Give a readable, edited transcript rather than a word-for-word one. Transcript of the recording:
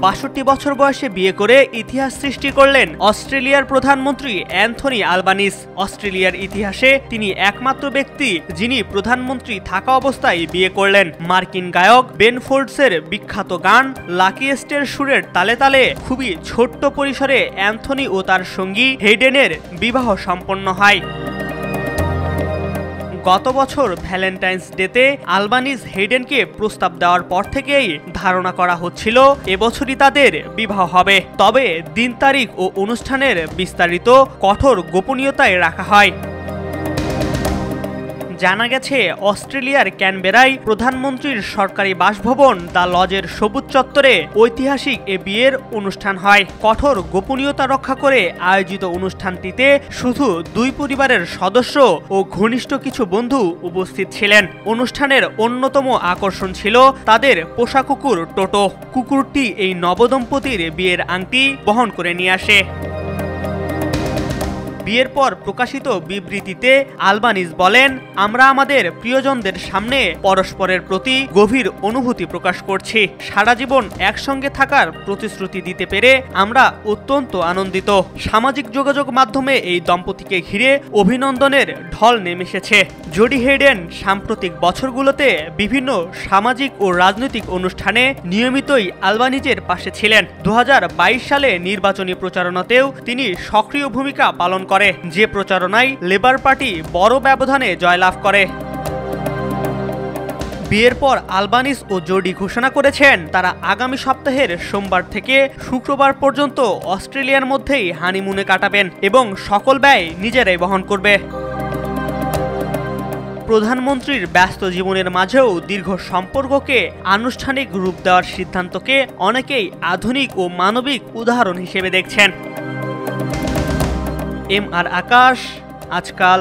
৬২ বছর বয়সে বিয়ে করে ইতিহাস সৃষ্টি করলেন অস্ট্রেলিয়ার প্রধানমন্ত্রী অ্যান্থনি আলবানিজ। অস্ট্রেলিয়ার ইতিহাসে তিনি একমাত্র ব্যক্তি যিনি প্রধানমন্ত্রী থাকা অবস্থায় বিয়ে করলেন। মার্কিন গায়ক বেন ফোর্ডসের বিখ্যাত গান লাকিয়েস্টের সুরের তালে তালে খুবই ছোট্ট পরিসরে অ্যান্থনি ও তার সঙ্গী হেইডেনের বিবাহ সম্পন্ন হয়। গত বছর ভ্যালেন্টাইন্স ডেতে আলবানিজ হেইডেনকে প্রস্তাব দেওয়ার পর থেকেই ধারণা করা হচ্ছিল এবছরই তাদের বিবাহ হবে। তবে দিন তারিখ ও অনুষ্ঠানের বিস্তারিত কঠোর গোপনীয়তায় রাখা হয়। জানা গেছে অস্ট্রেলিয়ার ক্যানবেরায় প্রধানমন্ত্রীর সরকারি বাসভবন দ্য লজের সবুজ চত্বরে ঐতিহাসিক এ বিয়ের অনুষ্ঠান হয়। কঠোর গোপনীয়তা রক্ষা করে আয়োজিত অনুষ্ঠানটিতে শুধু দুই পরিবারের সদস্য ও ঘনিষ্ঠ কিছু বন্ধু উপস্থিত ছিলেন। অনুষ্ঠানের অন্যতম আকর্ষণ ছিল তাদের পোষা কুকুর টোটো। কুকুরটি এই নবদম্পতির বিয়ের আংটি বহন করে নিয়ে আসে। বিয়ের পর প্রকাশিত বিবৃতিতে আলবানিজ বলেন, আমরা আমাদের প্রিয়জনদের সামনে পরস্পরের প্রতি গভীর অনুভূতি প্রকাশ করছি। সারা জীবন একসঙ্গে থাকার প্রতিশ্রুতি দিতে পেরে আমরা অত্যন্ত আনন্দিত। সামাজিক যোগাযোগ মাধ্যমে এই দম্পতিকে ঘিরে অভিনন্দনের ঢল নেমে এসেছে। জোডি হেইডেন সাম্প্রতিক বছরগুলোতে বিভিন্ন সামাজিক ও রাজনৈতিক অনুষ্ঠানে নিয়মিতই আলবানিজের পাশে ছিলেন। ২০২২ সালে নির্বাচনী প্রচারণাতেও তিনি সক্রিয় ভূমিকা পালন করেন, যে প্রচারণায় লেবার পার্টি বড় ব্যবধানে জয়লাভ করে। বিয়ের পর আলবানিজ ও জোডি ঘোষণা করেছেন তারা আগামী সপ্তাহের সোমবার থেকে শুক্রবার পর্যন্ত অস্ট্রেলিয়ার মধ্যেই হানিমুনে কাটাবেন এবং সকল ব্যয় নিজেরাই বহন করবে। প্রধানমন্ত্রীর ব্যস্ত জীবনের মাঝেও দীর্ঘ সম্পর্ককে আনুষ্ঠানিক রূপ দেওয়ার সিদ্ধান্তকে অনেকেই আধুনিক ও মানবিক উদাহরণ হিসেবে দেখছেন। এম আর আকাশ, আজকাল।